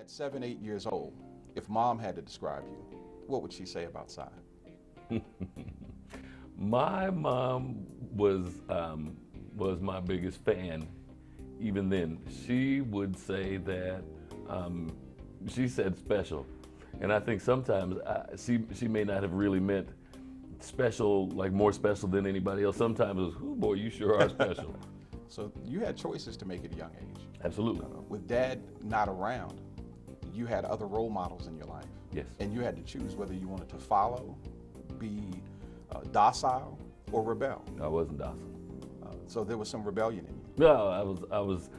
At 7, 8 years old, if mom had to describe you, what would she say about Si? My mom was my biggest fan. Even then, she would say that she said special, and I think sometimes she may not have really meant special, like more special than anybody else. Sometimes it was, "Oh boy, you sure are special." So you had choices to make at a young age. Absolutely. With Dad not around, you had other role models in your life. Yes. And you had to choose whether you wanted to follow, be docile, or rebel. I wasn't docile. So there was some rebellion in you. No, I was, I was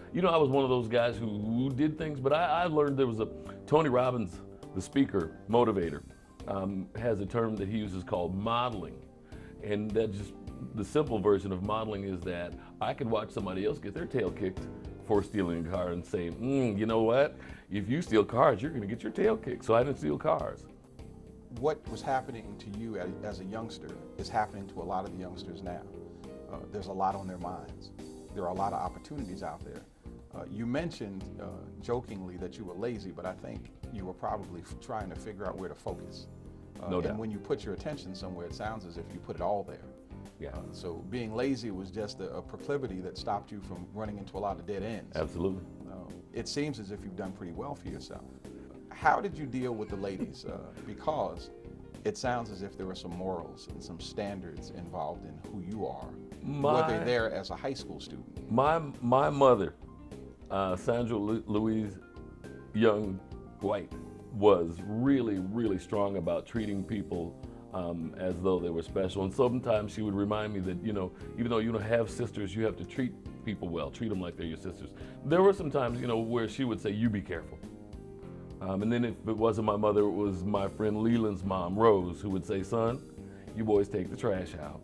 one of those guys who did things, but I learned there was Tony Robbins, the speaker, motivator, has a term that he uses called modeling. And that just, the simple version of modeling is that I could watch somebody else get their tail kicked for stealing a car and say, you know what? If you steal cars, you're gonna get your tail kicked. So I didn't steal cars. What was happening to you as a youngster is happening to a lot of the youngsters now. There's a lot on their minds. There are a lot of opportunities out there. You mentioned jokingly that you were lazy, but I think you were probably trying to figure out where to focus. No doubt. And when you put your attention somewhere, it sounds as if you put it all there. Yeah. So being lazy was just a proclivity that stopped you from running into a lot of dead ends. Absolutely. It seems as if you've done pretty well for yourself. How did you deal with the ladies? Because it sounds as if there were some morals and some standards involved in who you are. Were they there as a high school student? My mother, Sandra Louise Young White, was really, really strong about treating people as though they were special. And sometimes she would remind me that, even though you don't have sisters, you have to treat people well, treat them like they're your sisters. There were some times, where she would say, "You be careful." And then if it wasn't my mother, it was my friend Leland's mom, Rose, who would say, "Son, you boys take the trash out,"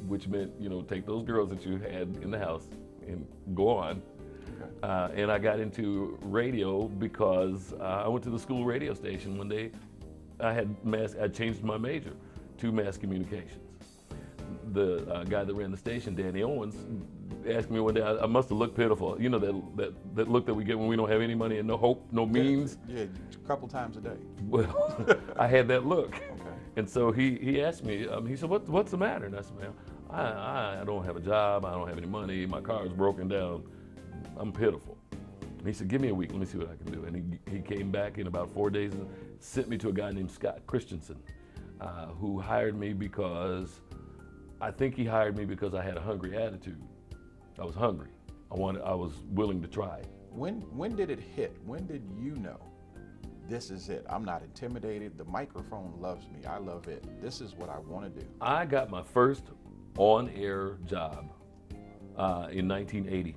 which meant, take those girls that you had in the house and go on. Okay. And I got into radio because I went to the school radio station one day. I changed my major to mass communications. The guy that ran the station, Danny Owens, asked me one day, I must have looked pitiful. That look that we get when we don't have any money and no hope, no means. Yeah, a couple times a day. Well, I had that look. Okay. And so he asked me, he said, what's the matter? And I said, "Man, I don't have a job, I don't have any money, my car is broken down, I'm pitiful." And he said, "Give me a week, let me see what I can do." And he came back in about 4 days and sent me to a guy named Scott Christensen, who hired me because, I think he hired me because I had a hungry attitude. I was hungry. I was willing to try. When did it hit? When did you know, this is it? I'm not intimidated. The microphone loves me. I love it. This is what I want to do. I got my first on-air job in 1980.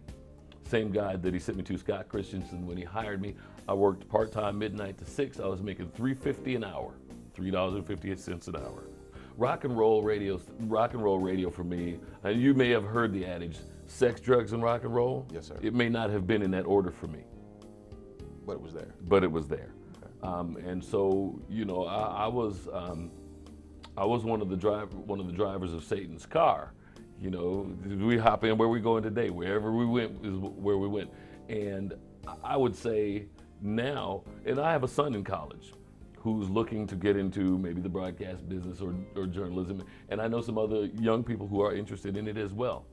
Same guy that he sent me to, Scott Christensen. When he hired me, I worked part-time midnight to 6. I was making $3.50 an hour, $3.58 an hour. Rock and roll radio for me, and you may have heard the adage, sex, drugs, and rock and roll. Yes, sir. It may not have been in that order for me. But it was there. But it was there. Okay. And so, I was one of the drivers of Satan's car. We hop in where we going today. Wherever we went is where we went. And I would say now, and I have a son in college who's looking to get into maybe the broadcast business or journalism. And I know some other young people who are interested in it as well.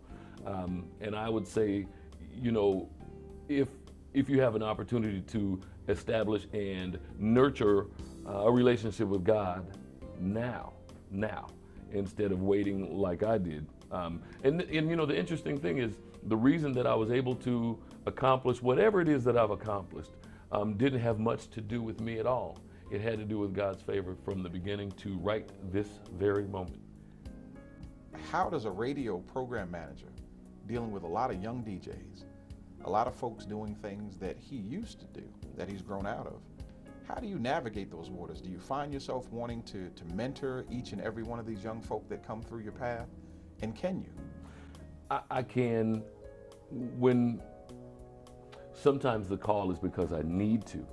And I would say, if you have an opportunity to establish and nurture a relationship with God now, instead of waiting like I did. And the interesting thing is, the reason that I was able to accomplish whatever it is that I've accomplished didn't have much to do with me at all. It had to do with God's favor from the beginning to right this very moment. How does a radio program manager, dealing with a lot of young DJs, a lot of folks doing things that he used to do, that he's grown out of, how do you navigate those waters? Do you find yourself wanting to mentor each and every one of these young folk that come through your path? And can you? I can, when sometimes the call is because I need to.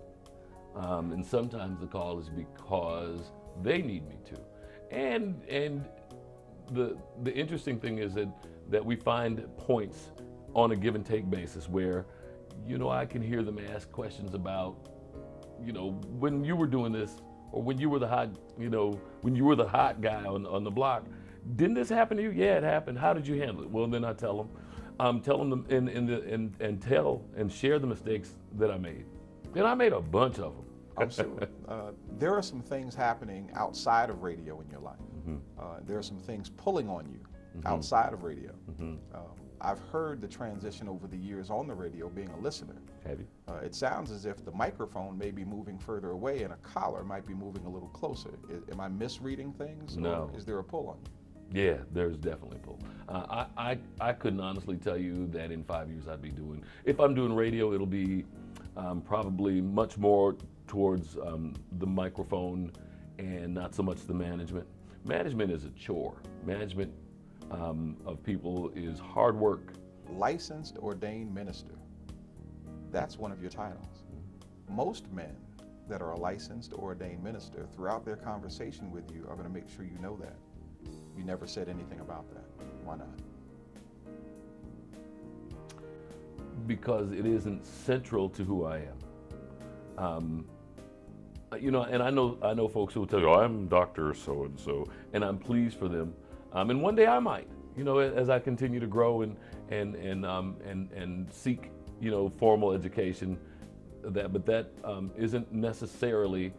And sometimes the call is because they need me to. And the interesting thing is that we find points on a give and take basis where, I can hear them ask questions about you know, when you were doing this, or when you were the hot, you know, when you were the hot guy on the block, didn't this happen to you? Yeah, it happened. How did you handle it? Well, then I tell them, and tell and share the mistakes that I made. And I made a bunch of them. I'm sure. There are some things happening outside of radio in your life. There are some things pulling on you outside of radio. I've heard the transition over the years on the radio being a listener. Have you? It sounds as if the microphone may be moving further away and a collar might be moving a little closer. Am I misreading things? No. Or is there a pull on you? Yeah, there's definitely a pull. I couldn't honestly tell you that in 5 years I'd be doing, if I'm doing radio, it'll be probably much more towards the microphone and not so much the management. Management is a chore. Management of people is hard work. Licensed ordained minister. That's one of your titles. Most men that are a licensed or ordained minister throughout their conversation with you are going to make sure you know that. You never said anything about that. Why not? Because it isn't central to who I am. You know, and I know folks who will tell you, oh, I'm Dr. So-and-so, and I'm pleased for them. And one day I might, you know, as I continue to grow and seek, you know, formal education, but that isn't necessarily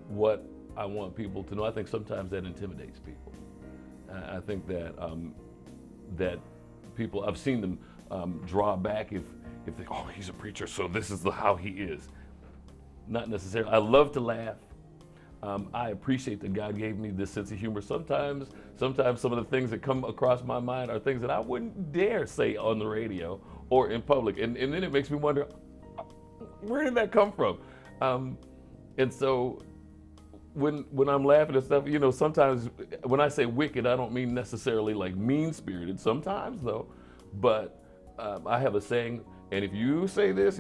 what I want people to know. I think sometimes that intimidates people. I think that that people, I've seen them draw back if they, oh, he's a preacher, so this is how he is. Not necessarily. I love to laugh. I appreciate that God gave me this sense of humor. Sometimes some of the things that come across my mind are things that I wouldn't dare say on the radio or in public. And then it makes me wonder, where did that come from? And so when I'm laughing at stuff, you know, sometimes when I say wicked, I don't mean necessarily like mean-spirited. Sometimes though, but I have a saying, and if you say this,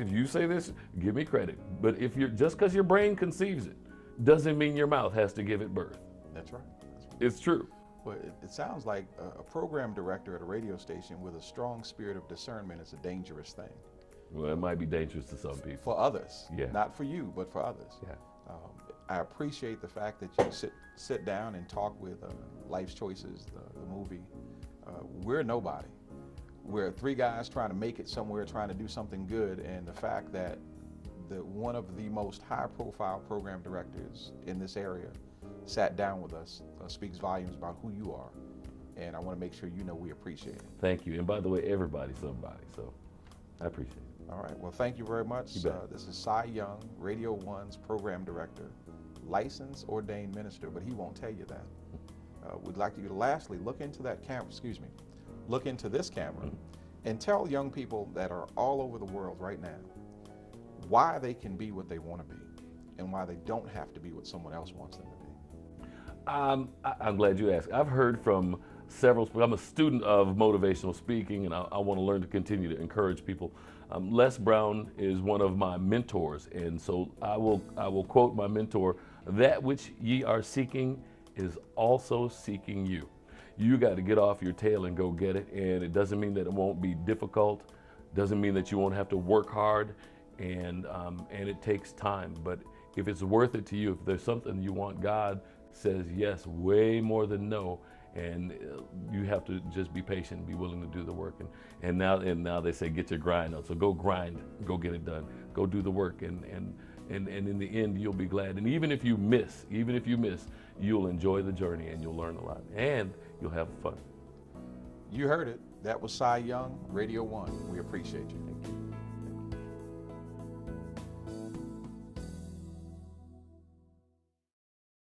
give me credit. But if you're, just because your brain conceives it, doesn't mean your mouth has to give it birth. That's right. That's right. It's true. Well, it sounds like a program director at a radio station with a strong spirit of discernment is a dangerous thing. Well, it might be dangerous to some people. For others. Yeah. Not for you, but for others. Yeah. I appreciate the fact that you sit down and talk with Life's Choices, the movie. We're nobody. We're three guys trying to make it somewhere, trying to do something good, and the fact that one of the most high-profile program directors in this area sat down with us speaks volumes about who you are, and I want to make sure you know we appreciate it. Thank you. And by the way, everybody's somebody, so I appreciate it. All right. Well, thank you very much. This is Cy Young, Radio 1's program director, licensed ordained minister, but he won't tell you that. We'd like you to lastly look into that camera. Look into this camera, and tell young people that are all over the world right now why they can be what they want to be and why they don't have to be what someone else wants them to be. I'm glad you asked. I've heard from several, I'm a student of motivational speaking, and I want to learn to continue to encourage people. Les Brown is one of my mentors, and so I will quote my mentor, "That which ye are seeking is also seeking you." You got to get off your tail and go get it, and it doesn't mean that it won't be difficult, doesn't mean that you won't have to work hard, and it takes time. But if it's worth it to you, if there's something you want, God says yes way more than no, and you have to just be patient, be willing to do the work. And now they say get your grind on. So go grind, go get it done, go do the work, and in the end you'll be glad. And even if you miss, you'll enjoy the journey and you'll learn a lot and you'll have fun. You heard it. That was Cy Young, Radio 1. We appreciate you. Thank you.